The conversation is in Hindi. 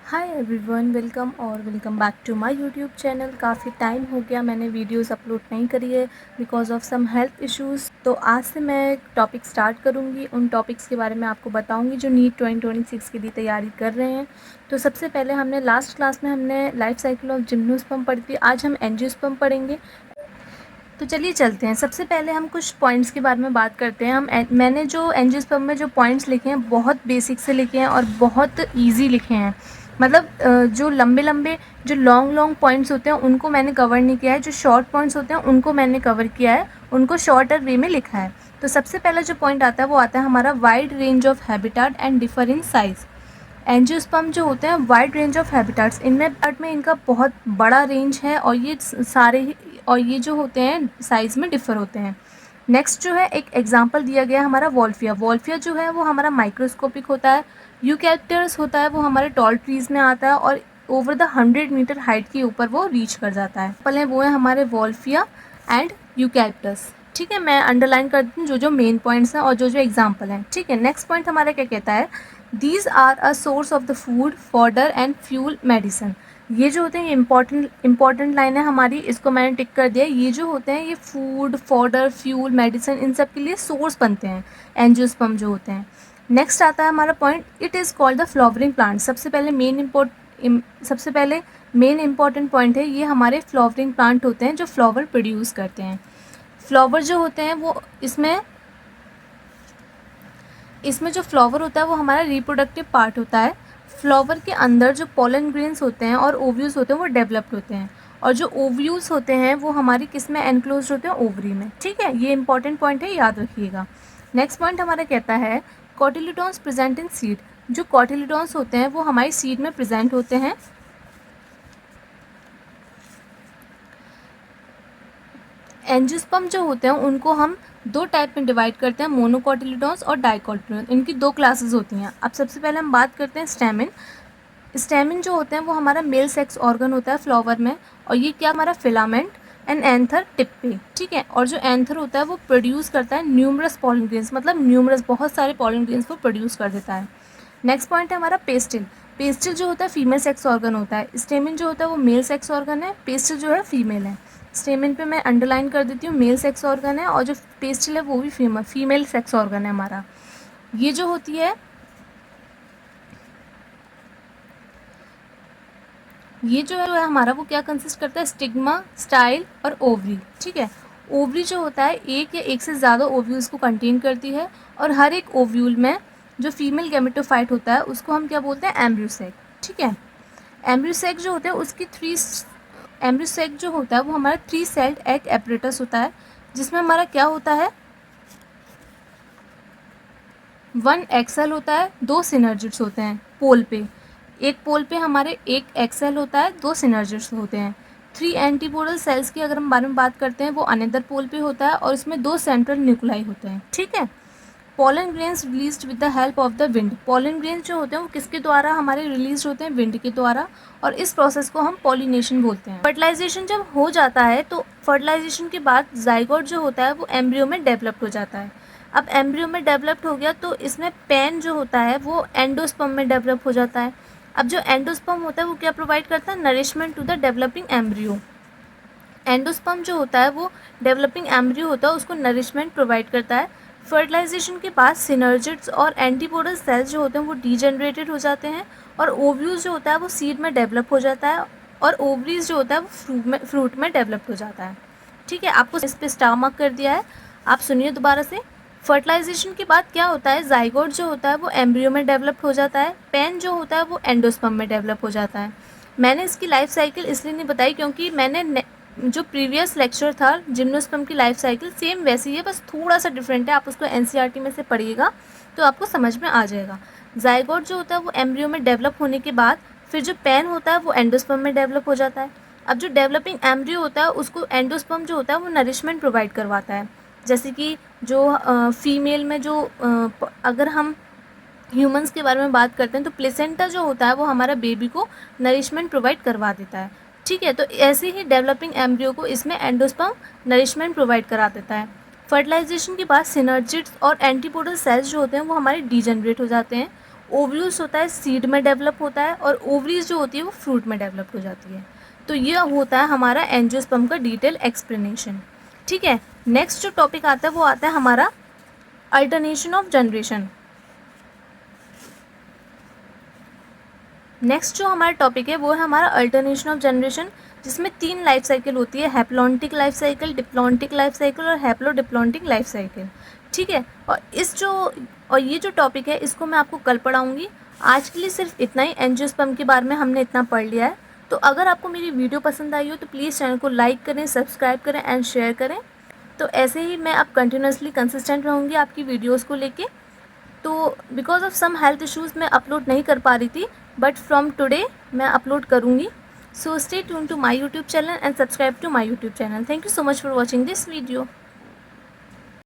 Hi everyone, welcome back to my YouTube channel. काफ़ी टाइम हो गया मैंने वीडियोस अपलोड नहीं करी है because of some health issues. तो आज से मैं एक टॉपिक स्टार्ट करूँगी, उन टॉपिक्स के बारे में आपको बताऊँगी जो नीट 2026 के लिए तैयारी कर रहे हैं। तो सबसे पहले हमने लास्ट क्लास में हमने लाइफ साइकिल ऑफ जिम्नोस्पर्म पढ़ी थी, आज हम एंजियोस्पर्म पढ़ेंगे। तो चलिए चलते हैं। सबसे पहले हम कुछ पॉइंट्स के बारे में बात करते हैं। मैंने जो एंजियोस्पर्म में जो पॉइंट्स लिखे हैं बहुत बेसिक से लिखे हैं और बहुत ईजी लिखे हैं। मतलब जो लंबे जो लॉन्ग पॉइंट्स होते हैं उनको मैंने कवर नहीं किया है, जो शॉर्ट पॉइंट्स होते हैं उनको मैंने कवर किया है, उनको शॉर्टर वे में लिखा है। तो सबसे पहला जो पॉइंट आता है वो आता है हमारा wide range of habitat and differ in size. Angiosperm जो होते हैं वाइड रेंज ऑफ हैबिटेट्स, इनमें पार्ट में इनका बहुत बड़ा रेंज है और ये सारे और ये जो होते हैं साइज़ में डिफ़र होते हैं। नेक्स्ट जो है एक एग्जांपल दिया गया है हमारा वॉल्फिया जो है वो हमारा माइक्रोस्कोपिक होता है। यूकैलिप्टस होता है वो हमारे टॉल ट्रीज़ में आता है और ओवर द 100 मीटर हाइट के ऊपर वो रीच कर जाता है। पहले वो है हमारे वॉल्फिया एंड यूकैलिप्टस। ठीक है, मैं अंडरलाइन कर दूँ जो मेन पॉइंट्स हैं और जो एग्जाम्पल हैं। ठीक है, नेक्स्ट पॉइंट हमारा क्या कहता है, these are a source of the food fodder and fuel medicine. ये जो होते हैं ये इंपॉर्टेंट लाइन है हमारी, इसको मैंने टिक कर दिया। ये जो होते हैं ये food fodder fuel medicine in सब के लिए सोर्स बनते हैं एंजियोस्पर्म जो होते हैं। नेक्स्ट आता है हमारा point, it is called the flowering plant. सबसे पहले मेन इंपॉर्टेंट पॉइंट है, ये हमारे फ्लावरिंग प्लांट होते हैं जो फ्लावर प्रोड्यूस करते हैं। फ्लावर जो होते हैं वो इसमें जो फ्लावर होता है वो हमारा रिप्रोडक्टिव पार्ट होता है। फ्लावर के अंदर जो पोलन ग्रेन्स होते हैं और ओव्यूल्स होते हैं वो डेवलप्ड होते हैं, और जो ओव्यूल्स होते हैं वो हमारी किस में एनक्लोज होते हैं, ओवरी में। ठीक है, ये इंपॉर्टेंट पॉइंट है, याद रखिएगा। नेक्स्ट पॉइंट हमारा कहता है कॉटिलिडॉन्स प्रेजेंट इन सीड। जो कॉटिलिडॉन्स होते हैं वो हमारी सीड में प्रेजेंट होते हैं। एंजियोस्पर्म जो होते हैं उनको हम दो टाइप में डिवाइड करते हैं, मोनोकॉटिलिडॉन्स और डाइकॉटिलिडॉन्स। इनकी दो क्लासेस होती हैं। अब सबसे पहले हम बात करते हैं स्टेमिन। स्टेमिन जो होते हैं वो हमारा मेल सेक्स ऑर्गन होता है फ्लावर में, और ये क्या हमारा फिलामेंट एंड एंथर टिप पे। ठीक है, और जो एंथर होता है वो प्रोड्यूस करता है न्यूमरस पॉलन ग्रेन्स, मतलब न्यूमरस बहुत सारे पॉलन ग्रेन्स को प्रोड्यूस कर देता है। नेक्स्ट पॉइंट है हमारा पेस्टिल। पेस्टिल जो होता है फीमेल सेक्स ऑर्गन होता है। स्टेमिन जो होता है वो मेल सेक्स ऑर्गन है, पेस्टिल जो है फीमेल है। स्टेमिन पे मैं अंडरलाइन कर देती हूँ, मेल सेक्स ऑर्गन है, और जो पेस्टिल है वो भी फीमेल सेक्स ऑर्गन है हमारा। ये जो होती है ये जो है हमारा वो क्या कंसिस्ट करता है, स्टिग्मा, स्टाइल और ओवरी। ठीक है, ओवरी जो होता है एक या एक से ज़्यादा ओव्यूल्स को कंटेन करती है, और हर एक ओव्यूल में जो फीमेल गैमेटोफाइट होता है उसको हम क्या बोलते हैं, एम्ब्रियोसेक। ठीक है, एम्ब्रियोसेक जो होता है एम्ब्रियोसेक जो होता है वो हमारा 3 सेल्ड एग एपरेटस होता है, जिसमें हमारा क्या होता है, 1 एक्सेल होता है, 2 सिनर्जिड्स होते हैं पोल पे। एक पोल पे हमारे एक एक्सेल होता है, 2 सिनर्जिड्स होते हैं। 3 एंटीपोडल सेल्स की अगर हम बारे में बात करते हैं वो अनदर पोल पे होता है, और इसमें 2 सेंट्रल न्यूक्लाई होते हैं। ठीक है, pollen grains released with the help of the wind. Pollen grains जो होते हैं वो किसके द्वारा हमारे रिलीज होते हैं, विंड के द्वारा, और इस प्रोसेस को हम पॉलिनेशन बोलते हैं। फर्टिलाइजेशन जब हो जाता है तो फर्टिलाइजेशन के बाद जाइगोट जो होता है वो एम्ब्रियो में डेवलप हो जाता है। अब एम्ब्रियो में डेवलप्ड हो गया तो इसमें पेन जो होता है वो एंडोस्पर्म में डेवलप हो जाता है। अब जो एंडोस्पर्म होता है वो क्या प्रोवाइड करता है, nourishment to the developing embryo. Endosperm जो होता है वो डेवलपिंग एम्ब्रियो होता है उसको नरिशमेंट प्रोवाइड करता है। फर्टिलाइजेशन के बाद सिनर्जिड्स और एंटीपोडल सेल्स जो होते हैं वो डीजेनरेटेड हो जाते हैं, और ओव्यूल्स जो होता है वो सीड में डेवलप हो जाता है, और ओवरीज जो होता है वो फ्रूट में डेवलप हो जाता है। ठीक है, आपको इस पे स्टार मार्क कर दिया है, आप सुनिए दोबारा से। फर्टिलाइजेशन के बाद क्या होता है, जाइगोट जो होता है वो एम्ब्रियो में डेवलप हो जाता है, पेन जो होता है वो एंडोस्पर्म में डेवलप हो जाता है। मैंने इसकी लाइफ साइकिल इसलिए नहीं बताई क्योंकि मैंने जो प्रीवियस लेक्चर था जिम्नोस्पर्म की लाइफ साइकिल सेम वैसी ही है, बस थोड़ा सा डिफरेंट है। आप उसको एनसीईआरटी में से पढ़िएगा तो आपको समझ में आ जाएगा। जाइगोट जो होता है वो एम्ब्रियो में डेवलप होने के बाद फिर जो पेन होता है वो एंडोस्पर्म में डेवलप हो जाता है। अब जो डेवलपिंग एम्ब्रियो होता है उसको एंडोस्पर्म जो होता है वो नरिशमेंट प्रोवाइड करवाता है। जैसे कि जो फीमेल में जो अगर हम ह्यूमंस के बारे में बात करते हैं तो प्लेसेंटा जो होता है वो हमारा बेबी को नरिशमेंट प्रोवाइड करवा देता है। ठीक है, तो ऐसे ही डेवलपिंग एम्ब्रियो को इसमें एंडोस्पर्म नरिशमेंट प्रोवाइड करा देता है। फर्टिलाइजेशन के बाद सिनर्जिड्स और एंटीपोडल सेल्स जो होते हैं वो हमारे डीजनरेट हो जाते हैं, ओव्यूल्स होता है सीड में डेवलप होता है, और ओवरीज जो होती है वो फ्रूट में डेवलप हो जाती है। तो ये होता है हमारा एंजियोस्पर्म का डिटेल एक्सप्लेनेशन। ठीक है, नेक्स्ट जो टॉपिक आता है वो आता है हमारा अल्टरनेशन ऑफ जनरेशन। नेक्स्ट जो हमारा टॉपिक है वो है हमारा अल्टरनेशन ऑफ जनरेशन, जिसमें 3 लाइफ साइकिल होती है, haplontic life cycle, diplontic life cycle और हैप्लोडिप्लॉन्टिक लाइफ साइकिल। ठीक है, और ये जो टॉपिक है इसको मैं आपको कल पढ़ाऊँगी। आज के लिए सिर्फ इतना ही, एंजियोस्पर्म के बारे में हमने इतना पढ़ लिया है। तो अगर आपको मेरी वीडियो पसंद आई हो तो प्लीज़ चैनल को लाइक करें, सब्सक्राइब करें एंड शेयर करें। तो ऐसे ही मैं अब कंटिन्यूसली कंसिस्टेंट रहूँगी आपकी वीडियोज़ को लेके। तो because of some health issues मैं अपलोड नहीं कर पा रही थी, बट फ्रॉम टुडे मैं अपलोड करूँगी। So stay tune to my YouTube channel and subscribe to my YouTube channel. Thank you so much for watching this video.